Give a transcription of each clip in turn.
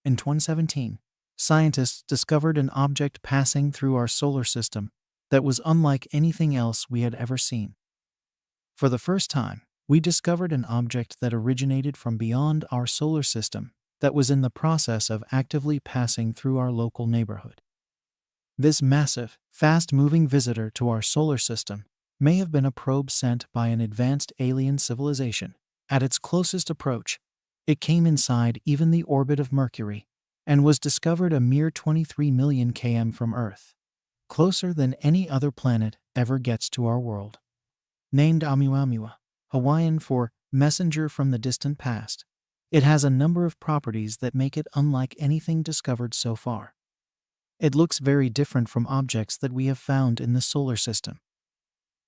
In 2017, scientists discovered an object passing through our solar system that was unlike anything else we had ever seen. For the first time, we discovered an object that originated from beyond our solar system that was in the process of actively passing through our local neighborhood. This massive, fast-moving visitor to our solar system may have been a probe sent by an advanced alien civilization. At its closest approach, it came inside even the orbit of Mercury and was discovered a mere 23 million km from Earth, closer than any other planet ever gets to our world. Named Oumuamua, Hawaiian for messenger from the distant past, it has a number of properties that make it unlike anything discovered so far. It looks very different from objects that we have found in the solar system.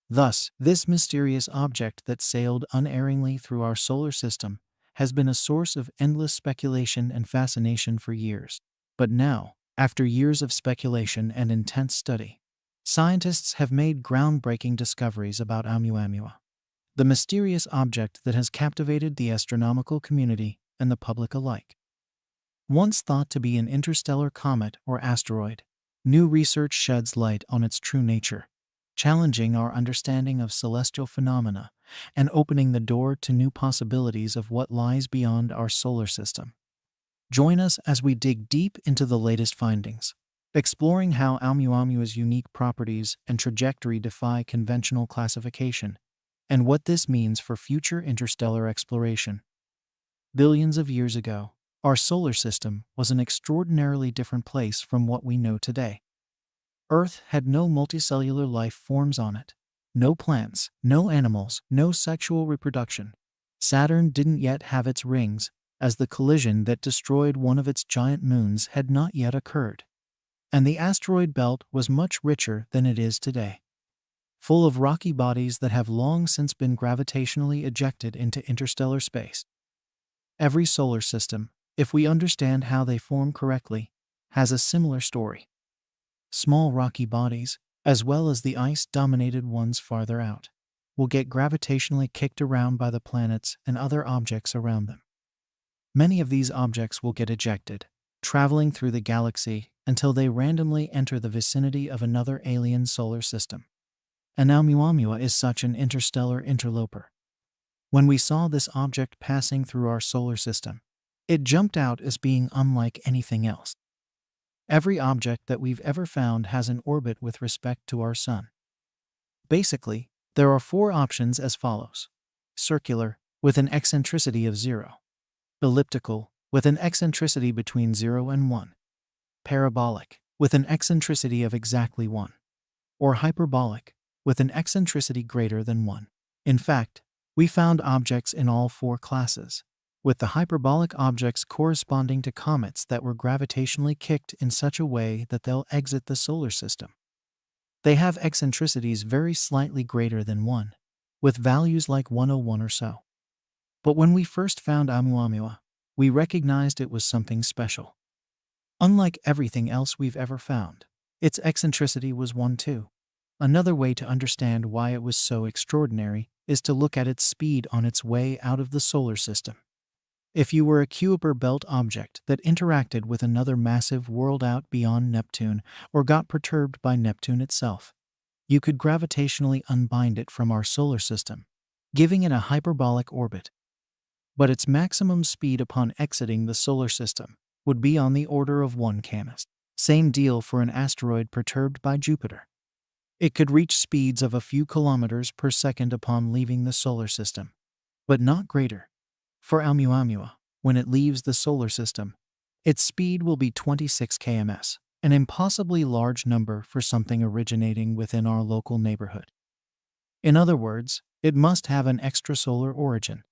Thus, this mysterious object that sailed unerringly through our solar system has been a source of endless speculation and fascination for years. But now, after years of speculation and intense study, scientists have made groundbreaking discoveries about Oumuamua, the mysterious object that has captivated the astronomical community and the public alike. Once thought to be an interstellar comet or asteroid, new research sheds light on its true nature, challenging our understanding of celestial phenomena and opening the door to new possibilities of what lies beyond our solar system. Join us as we dig deep into the latest findings, exploring how Oumuamua's unique properties and trajectory defy conventional classification, and what this means for future interstellar exploration. Billions of years ago, our solar system was an extraordinarily different place from what we know today. Earth had no multicellular life forms on it, no plants, no animals, no sexual reproduction. Saturn didn't yet have its rings, as the collision that destroyed one of its giant moons had not yet occurred. And the asteroid belt was much richer than it is today, full of rocky bodies that have long since been gravitationally ejected into interstellar space. Every solar system, if we understand how they form correctly, has a similar story. Small rocky bodies, as well as the ice-dominated ones farther out, will get gravitationally kicked around by the planets and other objects around them. Many of these objects will get ejected, traveling through the galaxy until they randomly enter the vicinity of another alien solar system. And Oumuamua is such an interstellar interloper. When we saw this object passing through our solar system, it jumped out as being unlike anything else. Every object that we've ever found has an orbit with respect to our Sun. Basically, there are 4 options as follows: circular, with an eccentricity of 0; elliptical, with an eccentricity between 0 and 1; parabolic, with an eccentricity of exactly 1; or hyperbolic, with an eccentricity greater than 1. In fact, we found objects in all 4 classes, with the hyperbolic objects corresponding to comets that were gravitationally kicked in such a way that they'll exit the solar system. They have eccentricities very slightly greater than 1, with values like 101 or so. But when we first found Oumuamua, we recognized it was something special. Unlike everything else we've ever found, its eccentricity was 1 too. Another way to understand why it was so extraordinary is to look at its speed on its way out of the solar system. If you were a Kuiper belt object that interacted with another massive world out beyond Neptune or got perturbed by Neptune itself, you could gravitationally unbind it from our solar system, giving it a hyperbolic orbit. But its maximum speed upon exiting the solar system would be on the order of 1 km. Same deal for an asteroid perturbed by Jupiter. It could reach speeds of a few kilometers per second upon leaving the solar system, but not greater. For Oumuamua, when it leaves the solar system, its speed will be 26 km, an impossibly large number for something originating within our local neighborhood. In other words, it must have an extrasolar origin.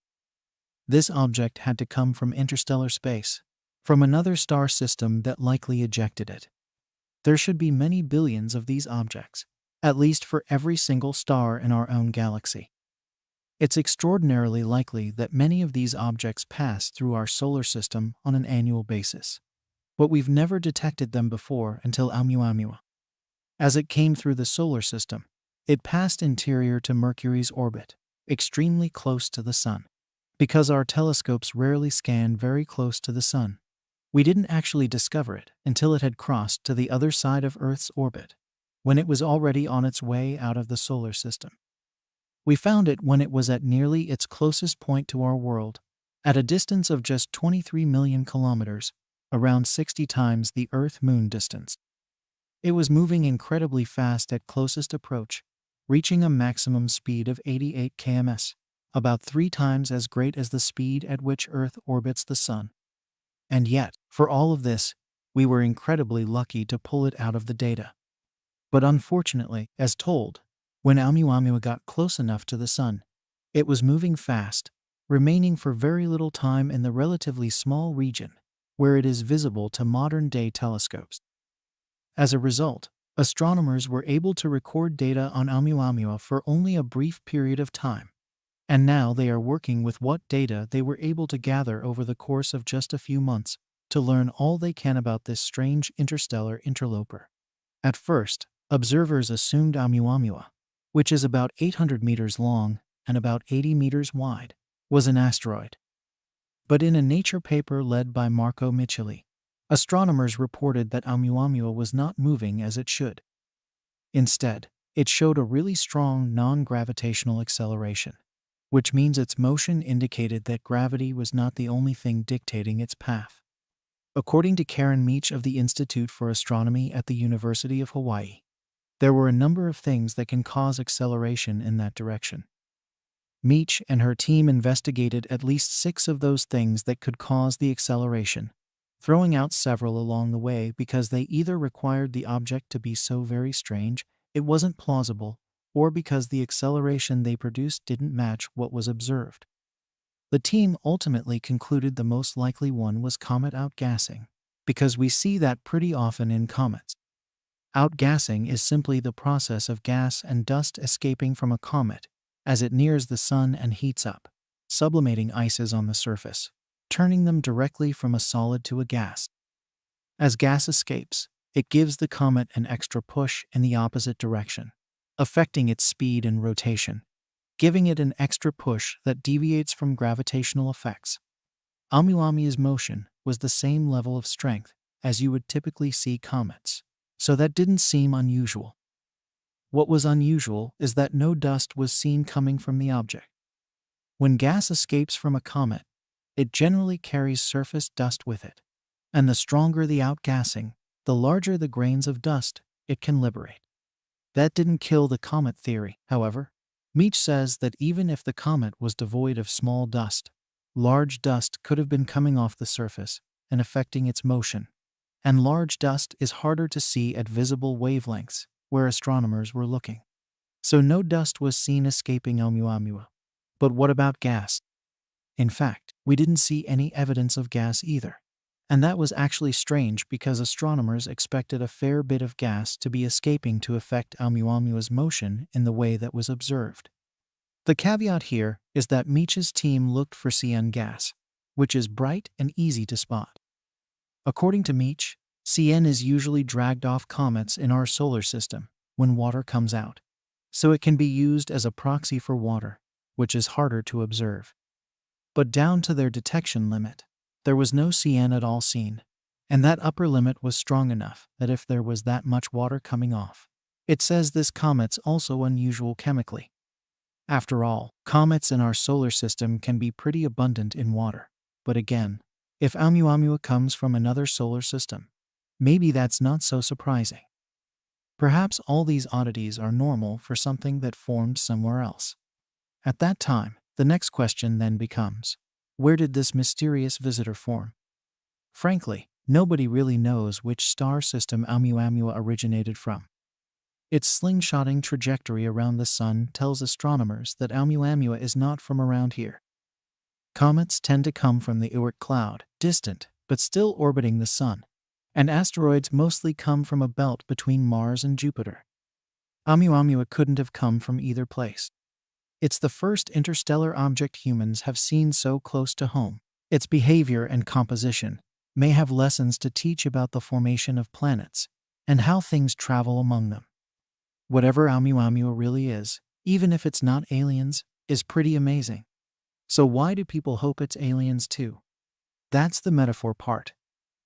This object had to come from interstellar space, from another star system that likely ejected it. There should be many billions of these objects, at least for every single star in our own galaxy. It's extraordinarily likely that many of these objects pass through our solar system on an annual basis, but we've never detected them before until Oumuamua. As it came through the solar system, it passed interior to Mercury's orbit, extremely close to the Sun. Because our telescopes rarely scan very close to the Sun, We didn't actually discover it until it had crossed to the other side of Earth's orbit, when it was already on its way out of the solar system. We found it when it was at nearly its closest point to our world, at a distance of just 23 million kilometers, around 60 times the Earth-Moon distance. It was moving incredibly fast at closest approach, reaching a maximum speed of 88 km/s, about 3 times as great as the speed at which Earth orbits the Sun. And yet, for all of this, we were incredibly lucky to pull it out of the data. But unfortunately, as told, when Oumuamua got close enough to the Sun, it was moving fast, remaining for very little time in the relatively small region where it is visible to modern-day telescopes. As a result, astronomers were able to record data on Oumuamua for only a brief period of time, and now they are working with what data they were able to gather over the course of just a few months to learn all they can about this strange interstellar interloper. At first, observers assumed Oumuamua, which is about 800 meters long and about 80 meters wide, was an asteroid. But in a Nature paper led by Marco Micheli, astronomers reported that Oumuamua was not moving as it should. Instead, it showed a really strong non-gravitational acceleration, which means its motion indicated that gravity was not the only thing dictating its path. According to Karen Meach of the Institute for Astronomy at the University of Hawaii, there were a number of things that can cause acceleration in that direction. Meach and her team investigated at least 6 of those things that could cause the acceleration, throwing out several along the way because they either required the object to be so very strange it wasn't plausible, or because the acceleration they produced didn't match what was observed. The team ultimately concluded the most likely one was comet outgassing, because we see that pretty often in comets. Outgassing is simply the process of gas and dust escaping from a comet as it nears the Sun and heats up, sublimating ices on the surface, turning them directly from a solid to a gas. As gas escapes, it gives the comet an extra push in the opposite direction, affecting its speed and rotation, giving it an extra push that deviates from gravitational effects. Oumuamua's motion was the same level of strength as you would typically see comets, so that didn't seem unusual. What was unusual is that no dust was seen coming from the object. When gas escapes from a comet, it generally carries surface dust with it, and the stronger the outgassing, the larger the grains of dust it can liberate. That didn't kill the comet theory, however. Meach says that even if the comet was devoid of small dust, large dust could have been coming off the surface and affecting its motion, and large dust is harder to see at visible wavelengths where astronomers were looking. So no dust was seen escaping Oumuamua. But what about gas? In fact, we didn't see any evidence of gas either. And that was actually strange because astronomers expected a fair bit of gas to be escaping to affect Oumuamua's motion in the way that was observed. The caveat here is that Meach's team looked for CN gas, which is bright and easy to spot. According to Meach, CN is usually dragged off comets in our solar system when water comes out, so it can be used as a proxy for water, which is harder to observe. But down to their detection limit, there was no CN at all seen, and that upper limit was strong enough that if there was that much water coming off, it says this comet's also unusual chemically. After all, comets in our solar system can be pretty abundant in water, but again, if Oumuamua comes from another solar system, maybe that's not so surprising. Perhaps all these oddities are normal for something that formed somewhere else. At that time, the next question then becomes, where did this mysterious visitor form? Frankly, nobody really knows which star system Oumuamua originated from. Its slingshotting trajectory around the Sun tells astronomers that Oumuamua is not from around here. Comets tend to come from the Oort cloud, distant, but still orbiting the Sun, and asteroids mostly come from a belt between Mars and Jupiter. Oumuamua couldn't have come from either place. It's the first interstellar object humans have seen so close to home. Its behavior and composition may have lessons to teach about the formation of planets and how things travel among them. Whatever Oumuamua really is, even if it's not aliens, is pretty amazing. So why do people hope it's aliens too? That's the metaphor part.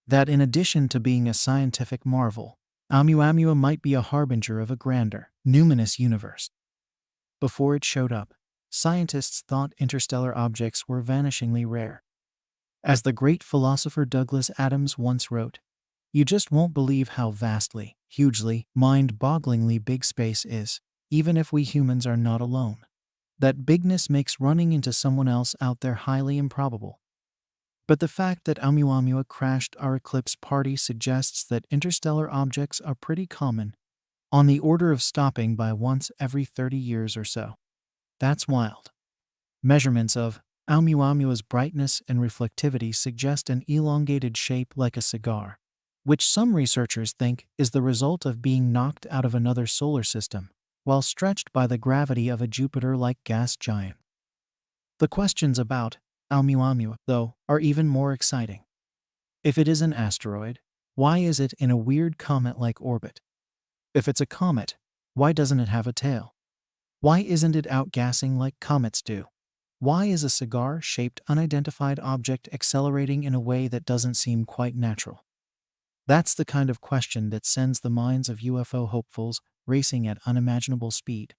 that in addition to being a scientific marvel, Oumuamua might be a harbinger of a grander, numinous universe. Before it showed up, scientists thought interstellar objects were vanishingly rare. As the great philosopher Douglas Adams once wrote, "You just won't believe how vastly, hugely, mind-bogglingly big space is, even if we humans are not alone. That bigness makes running into someone else out there highly improbable." But the fact that Oumuamua crashed our eclipse party suggests that interstellar objects are pretty common, on the order of stopping by once every 30 years or so. That's wild. Measurements of Oumuamua's brightness and reflectivity suggest an elongated shape like a cigar, which some researchers think is the result of being knocked out of another solar system, while stretched by the gravity of a Jupiter-like gas giant. The questions about Oumuamua, though, are even more exciting. If it is an asteroid, why is it in a weird comet-like orbit? If it's a comet, why doesn't it have a tail? Why isn't it outgassing like comets do? Why is a cigar-shaped unidentified object accelerating in a way that doesn't seem quite natural? That's the kind of question that sends the minds of UFO hopefuls racing at unimaginable speed.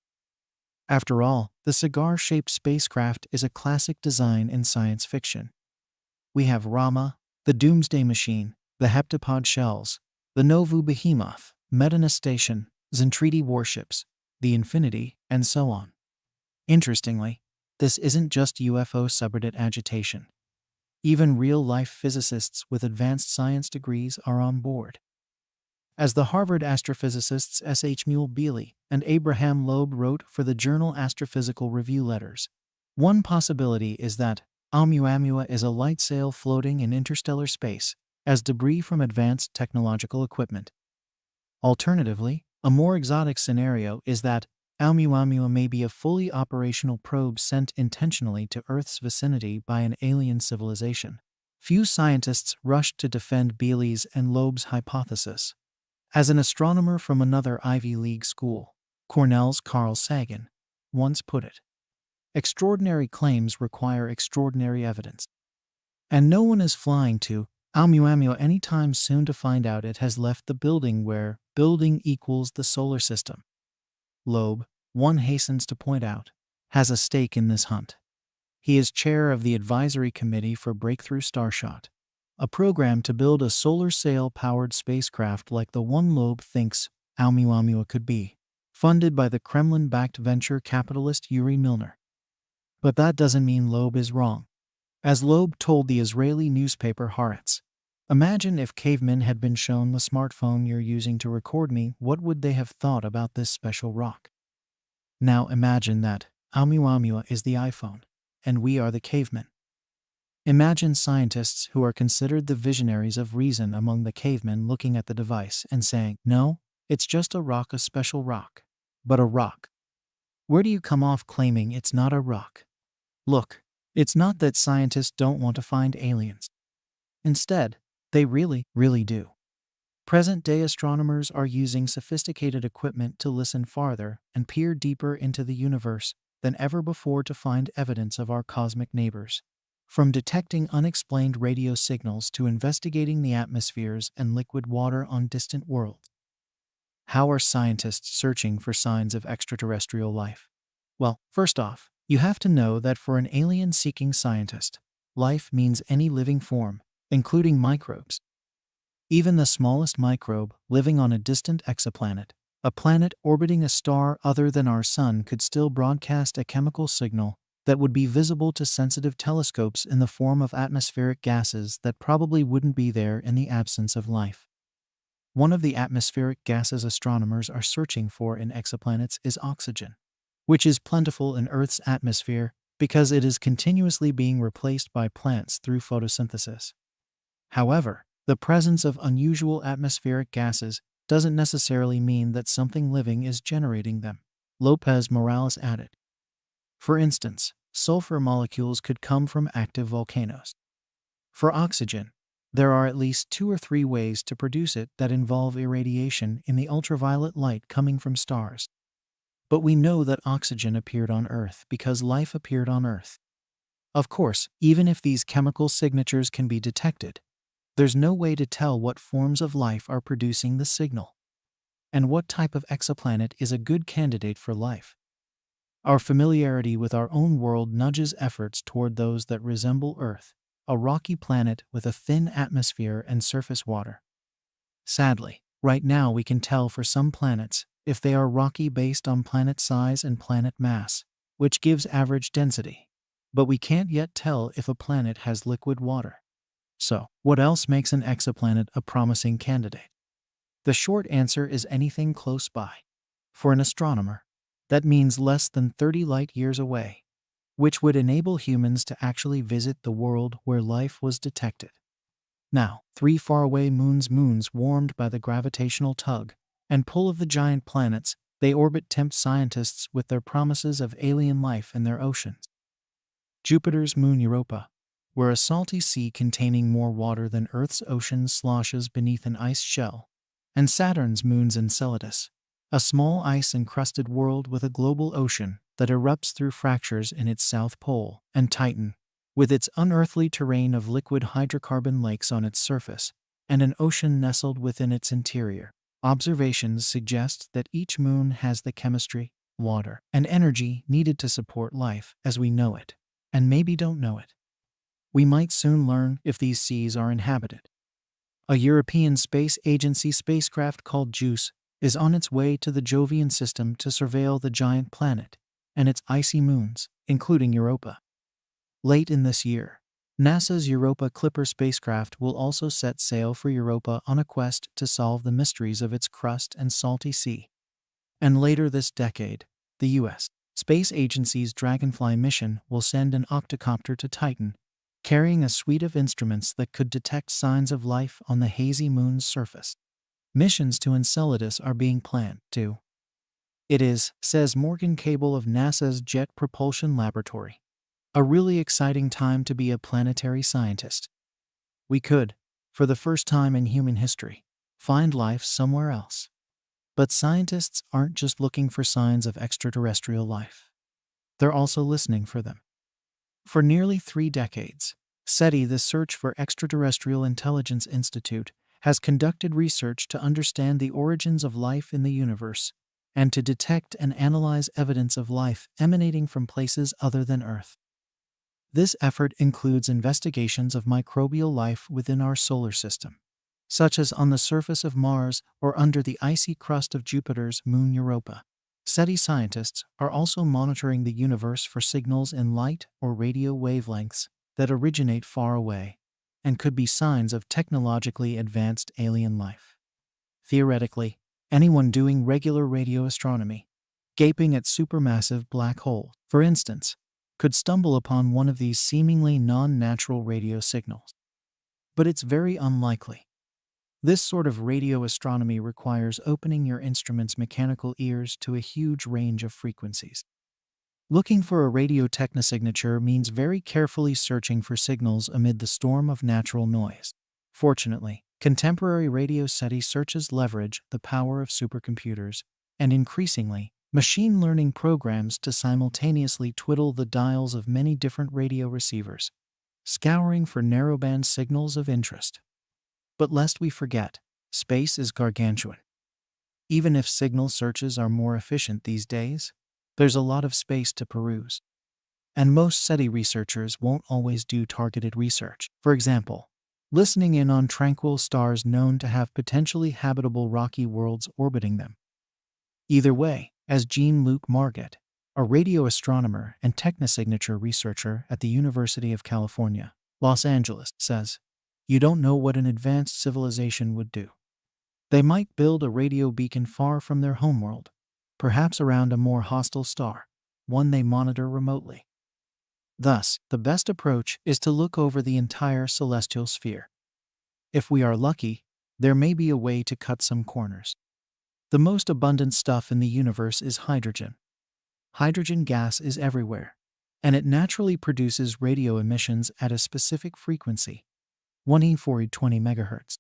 After all, the cigar-shaped spacecraft is a classic design in science fiction. We have Rama, the Doomsday Machine, the heptapod shells, the Nauvoo Behemoth, Medina Station, Zentradi warships, the Infinity, and so on. Interestingly, this isn't just UFO subreddit agitation. Even real-life physicists with advanced science degrees are on board. As the Harvard astrophysicists S.H. Mule Bealey and Abraham Loeb wrote for the journal Astrophysical Review Letters, one possibility is that Oumuamua is a light sail floating in interstellar space as debris from advanced technological equipment. Alternatively, a more exotic scenario is that Oumuamua may be a fully operational probe sent intentionally to Earth's vicinity by an alien civilization. Few scientists rushed to defend Bealey's and Loeb's hypothesis. As an astronomer from another Ivy League school, Cornell's Carl Sagan, once put it, extraordinary claims require extraordinary evidence. And no one is flying to Oumuamua anytime soon to find out it has left the building where building equals the solar system. Loeb, one hastens to point out, has a stake in this hunt. He is chair of the advisory committee for Breakthrough Starshot, a program to build a solar sail-powered spacecraft like the one Loeb thinks Oumuamua could be, funded by the Kremlin-backed venture capitalist Yuri Milner. But that doesn't mean Loeb is wrong. As Loeb told the Israeli newspaper Haaretz, "Imagine if cavemen had been shown the smartphone you're using to record me, what would they have thought about this special rock?" Now imagine that Oumuamua is the iPhone, and we are the cavemen. Imagine scientists who are considered the visionaries of reason among the cavemen looking at the device and saying, "No, it's just a rock, a special rock." But a rock. Where do you come off claiming it's not a rock? Look, it's not that scientists don't want to find aliens. Instead, they really, really do. Present-day astronomers are using sophisticated equipment to listen farther and peer deeper into the universe than ever before to find evidence of our cosmic neighbors. From detecting unexplained radio signals to investigating the atmospheres and liquid water on distant worlds. How are scientists searching for signs of extraterrestrial life? Well, first off, you have to know that for an alien-seeking scientist, life means any living form, including microbes. Even the smallest microbe living on a distant exoplanet, a planet orbiting a star other than our sun, could still broadcast a chemical signal that would be visible to sensitive telescopes in the form of atmospheric gases that probably wouldn't be there in the absence of life. One of the atmospheric gases astronomers are searching for in exoplanets is oxygen, which is plentiful in Earth's atmosphere because it is continuously being replaced by plants through photosynthesis. However, the presence of unusual atmospheric gases doesn't necessarily mean that something living is generating them, Lopez Morales added. For instance, sulfur molecules could come from active volcanoes. For oxygen, there are at least 2 or 3 ways to produce it that involve irradiation in the ultraviolet light coming from stars. But we know that oxygen appeared on Earth because life appeared on Earth. Of course, even if these chemical signatures can be detected, There's no way to tell what forms of life are producing the signal, and what type of exoplanet is a good candidate for life. Our familiarity with our own world nudges efforts toward those that resemble Earth, a rocky planet with a thin atmosphere and surface water. Sadly, right now we can tell for some planets if they are rocky based on planet size and planet mass, which gives average density. But we can't yet tell if a planet has liquid water. So, what else makes an exoplanet a promising candidate? The short answer is anything close by. For an astronomer, that means less than 30 light years away, which would enable humans to actually visit the world where life was detected. Now, 3 faraway moons warmed by the gravitational tug and pull of the giant planets they orbit tempt scientists with their promises of alien life in their oceans. Jupiter's moon Europa, where a salty sea containing more water than Earth's ocean sloshes beneath an ice shell, and Saturn's moon's Enceladus, a small ice-encrusted world with a global ocean that erupts through fractures in its south pole, and Titan, with its unearthly terrain of liquid hydrocarbon lakes on its surface, and an ocean nestled within its interior. Observations suggest that each moon has the chemistry, water, and energy needed to support life as we know it, and maybe don't know it. We might soon learn if these seas are inhabited. A European Space Agency spacecraft called JUICE is on its way to the Jovian system to surveil the giant planet and its icy moons, including Europa. Late in this year, NASA's Europa Clipper spacecraft will also set sail for Europa on a quest to solve the mysteries of its crust and salty sea. And later this decade, the U.S. Space Agency's Dragonfly mission will send an octocopter to Titan, carrying a suite of instruments that could detect signs of life on the hazy moon's surface. Missions to Enceladus are being planned, too. It is, says Morgan Cable of NASA's Jet Propulsion Laboratory, a really exciting time to be a planetary scientist. We could, for the first time in human history, find life somewhere else. But scientists aren't just looking for signs of extraterrestrial life. They're also listening for them. For nearly 3 decades, SETI, the Search for Extraterrestrial Intelligence Institute, has conducted research to understand the origins of life in the universe and to detect and analyze evidence of life emanating from places other than Earth. This effort includes investigations of microbial life within our solar system, such as on the surface of Mars or under the icy crust of Jupiter's moon Europa. SETI scientists are also monitoring the universe for signals in light or radio wavelengths that originate far away and could be signs of technologically advanced alien life. Theoretically, anyone doing regular radio astronomy, gaping at supermassive black holes, for instance, could stumble upon one of these seemingly non-natural radio signals. But it's very unlikely. This sort of radio astronomy requires opening your instrument's mechanical ears to a huge range of frequencies. Looking for a radio technosignature means very carefully searching for signals amid the storm of natural noise. Fortunately, contemporary radio SETI searches leverage the power of supercomputers and, increasingly, machine learning programs to simultaneously twiddle the dials of many different radio receivers, scouring for narrowband signals of interest. But lest we forget, space is gargantuan. Even if signal searches are more efficient these days, there's a lot of space to peruse. And most SETI researchers won't always do targeted research. For example, listening in on tranquil stars known to have potentially habitable rocky worlds orbiting them. Either way, as Jean-Luc Marget, a radio astronomer and technosignature researcher at the University of California, Los Angeles, says, you don't know what an advanced civilization would do. They might build a radio beacon far from their homeworld, perhaps around a more hostile star, one they monitor remotely. Thus, the best approach is to look over the entire celestial sphere. If we are lucky, there may be a way to cut some corners. The most abundant stuff in the universe is hydrogen. Hydrogen gas is everywhere, and it naturally produces radio emissions at a specific frequency, 1E420 MHz.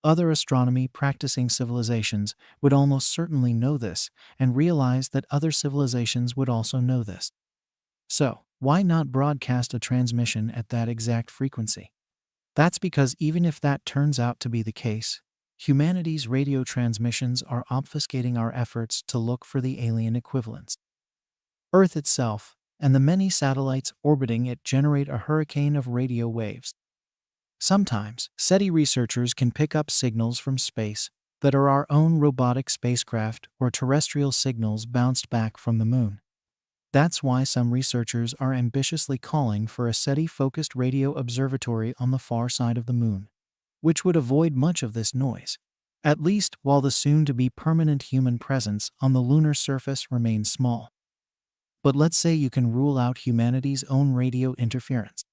Other astronomy practicing civilizations would almost certainly know this and realize that other civilizations would also know this. So, why not broadcast a transmission at that exact frequency? That's because even if that turns out to be the case, humanity's radio transmissions are obfuscating our efforts to look for the alien equivalents. Earth itself and the many satellites orbiting it generate a hurricane of radio waves. Sometimes, SETI researchers can pick up signals from space that are our own robotic spacecraft or terrestrial signals bounced back from the moon. That's why some researchers are ambitiously calling for a SETI-focused radio observatory on the far side of the moon, which would avoid much of this noise, at least while the soon-to-be permanent human presence on the lunar surface remains small. But let's say you can rule out humanity's own radio interference.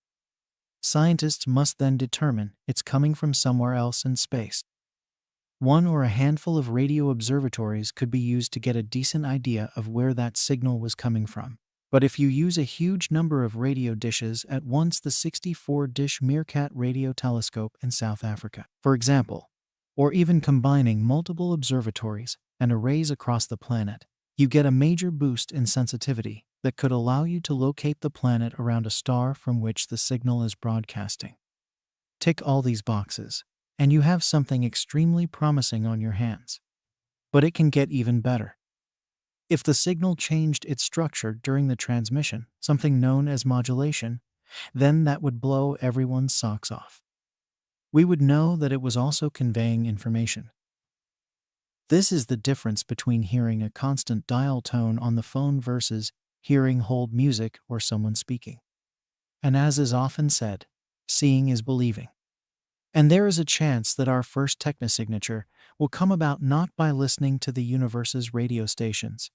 Scientists must then determine it's coming from somewhere else in space. One or a handful of radio observatories could be used to get a decent idea of where that signal was coming from. But if you use a huge number of radio dishes at once, the 64-dish Meerkat radio telescope in South Africa, for example, or even combining multiple observatories and arrays across the planet, you get a major boost in sensitivity that could allow you to locate the planet around a star from which the signal is broadcasting. Tick all these boxes, and you have something extremely promising on your hands. But it can get even better. If the signal changed its structure during the transmission, something known as modulation, then that would blow everyone's socks off. We would know that it was also conveying information. This is the difference between hearing a constant dial tone on the phone versus hearing hold music or someone speaking. And as is often said, seeing is believing. And there is a chance that our first technosignature will come about not by listening to the universe's radio stations,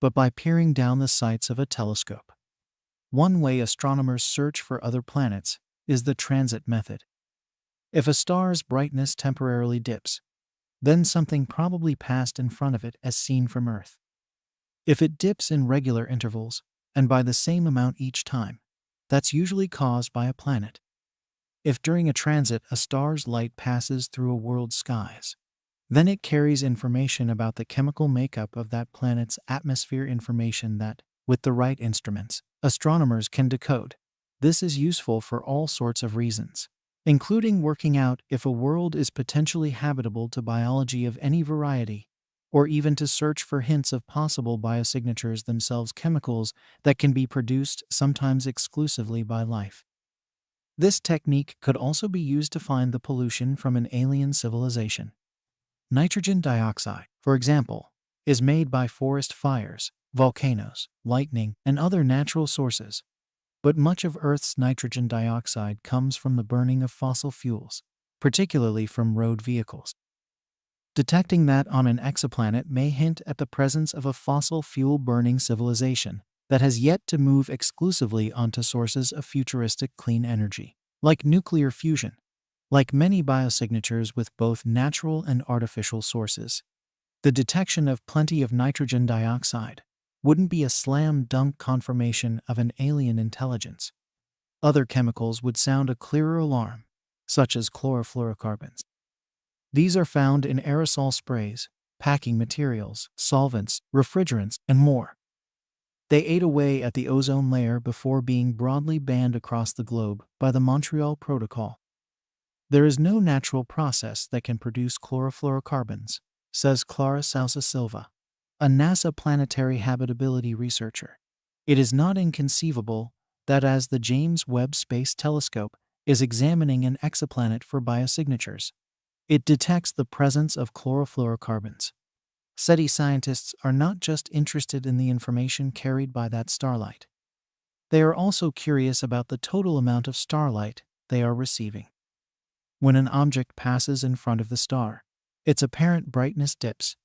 but by peering down the sights of a telescope. One way astronomers search for other planets is the transit method. If a star's brightness temporarily dips, then something probably passed in front of it as seen from Earth. If it dips in regular intervals, and by the same amount each time, that's usually caused by a planet. If during a transit a star's light passes through a world's skies, then it carries information about the chemical makeup of that planet's atmosphere, information that, with the right instruments, astronomers can decode. This is useful for all sorts of reasons, including working out if a world is potentially habitable to biology of any variety, or even to search for hints of possible biosignatures themselves, chemicals that can be produced sometimes exclusively by life. This technique could also be used to find the pollution from an alien civilization. Nitrogen dioxide, for example, is made by forest fires, volcanoes, lightning, and other natural sources. But much of Earth's nitrogen dioxide comes from the burning of fossil fuels, particularly from road vehicles. Detecting that on an exoplanet may hint at the presence of a fossil fuel-burning civilization that has yet to move exclusively onto sources of futuristic clean energy, like nuclear fusion, like many biosignatures with both natural and artificial sources. The detection of plenty of nitrogen dioxide wouldn't be a slam-dunk confirmation of an alien intelligence. Other chemicals would sound a clearer alarm, such as chlorofluorocarbons. These are found in aerosol sprays, packing materials, solvents, refrigerants, and more. They ate away at the ozone layer before being broadly banned across the globe by the Montreal Protocol. There is no natural process that can produce chlorofluorocarbons, says Clara Sousa Silva, a NASA planetary habitability researcher. It is not inconceivable that as the James Webb Space Telescope is examining an exoplanet for biosignatures, it detects the presence of chlorofluorocarbons. SETI scientists are not just interested in the information carried by that starlight. They are also curious about the total amount of starlight they are receiving. When an object passes in front of the star, its apparent brightness dips,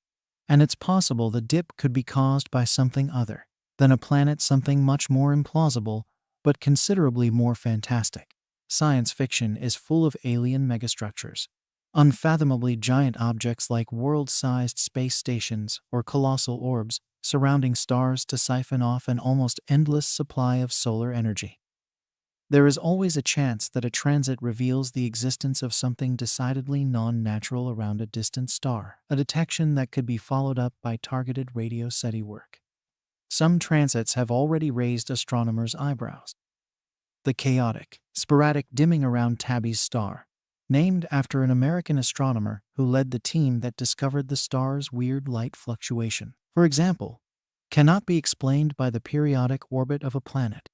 and it's possible the dip could be caused by something other than a planet, something much more implausible, but considerably more fantastic. Science fiction is full of alien megastructures, unfathomably giant objects like world-sized space stations or colossal orbs surrounding stars to siphon off an almost endless supply of solar energy. There is always a chance that a transit reveals the existence of something decidedly non-natural around a distant star, a detection that could be followed up by targeted radio SETI work. Some transits have already raised astronomers' eyebrows. The chaotic, sporadic dimming around Tabby's star, named after an American astronomer who led the team that discovered the star's weird light fluctuation, for example, cannot be explained by the periodic orbit of a planet.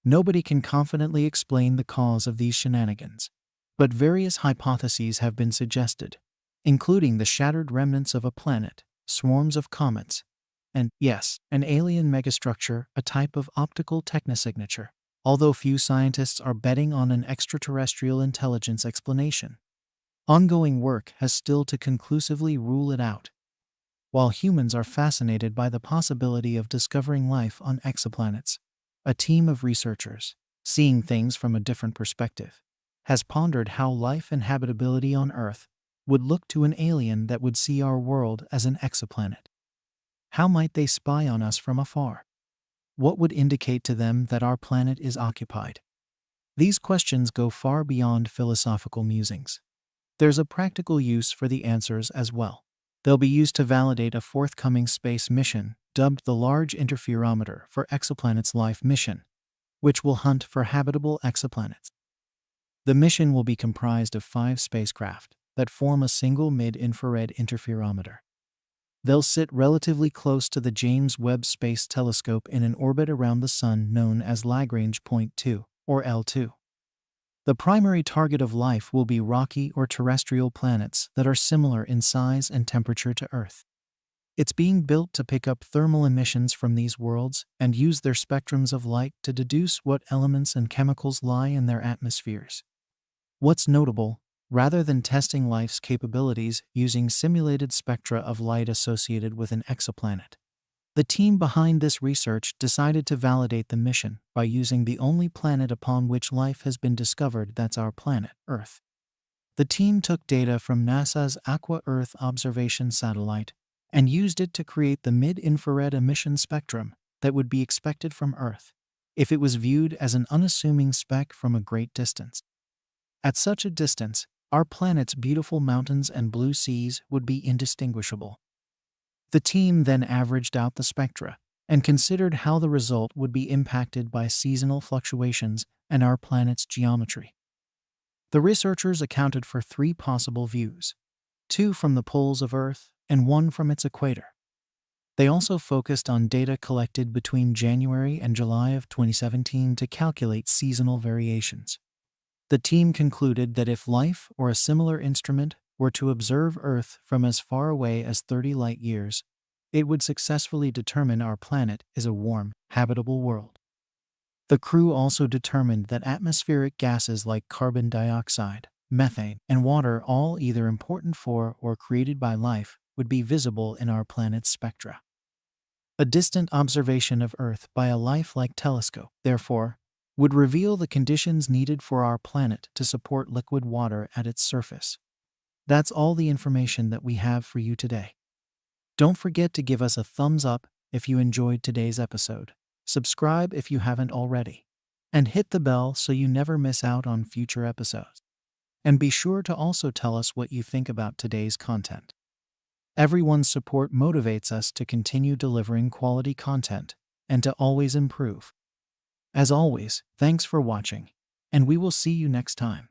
Nobody can confidently explain the cause of these shenanigans, but various hypotheses have been suggested, including the shattered remnants of a planet, swarms of comets, and, yes, an alien megastructure, a type of optical technosignature. Although few scientists are betting on an extraterrestrial intelligence explanation, ongoing work has still to conclusively rule it out. While humans are fascinated by the possibility of discovering life on exoplanets, a team of researchers, seeing things from a different perspective, has pondered how life and habitability on Earth would look to an alien that would see our world as an exoplanet. How might they spy on us from afar? What would indicate to them that our planet is occupied? These questions go far beyond philosophical musings. There's a practical use for the answers as well. They'll be used to validate a forthcoming space mission dubbed the Large Interferometer for Exoplanets Life mission, which will hunt for habitable exoplanets. The mission will be comprised of 5 spacecraft that form a single mid-infrared interferometer. They'll sit relatively close to the James Webb Space Telescope in an orbit around the Sun known as Lagrange Point 2, or L2. The primary target of life will be rocky or terrestrial planets that are similar in size and temperature to Earth. It's being built to pick up thermal emissions from these worlds and use their spectrums of light to deduce what elements and chemicals lie in their atmospheres. What's notable, rather than testing life's capabilities using simulated spectra of light associated with an exoplanet, the team behind this research decided to validate the mission by using the only planet upon which life has been discovered, that's our planet, Earth. The team took data from NASA's Aqua-Earth observation satellite and used it to create the mid-infrared emission spectrum that would be expected from Earth if it was viewed as an unassuming speck from a great distance. At such a distance, our planet's beautiful mountains and blue seas would be indistinguishable. The team then averaged out the spectra and considered how the result would be impacted by seasonal fluctuations and our planet's geometry. The researchers accounted for 3 possible views, 2 from the poles of Earth and 1 from its equator. They also focused on data collected between January and July of 2017 to calculate seasonal variations. The team concluded that if life or a similar instrument were to observe Earth from as far away as 30 light-years, it would successfully determine our planet is a warm, habitable world. The crew also determined that atmospheric gases like carbon dioxide, methane, and water, all either important for or created by life, would be visible in our planet's spectra. A distant observation of Earth by a lifelike telescope, therefore, would reveal the conditions needed for our planet to support liquid water at its surface. That's all the information that we have for you today. Don't forget to give us a thumbs up if you enjoyed today's episode, subscribe if you haven't already, and hit the bell so you never miss out on future episodes. And be sure to also tell us what you think about today's content. Everyone's support motivates us to continue delivering quality content and to always improve. As always, thanks for watching, and we will see you next time.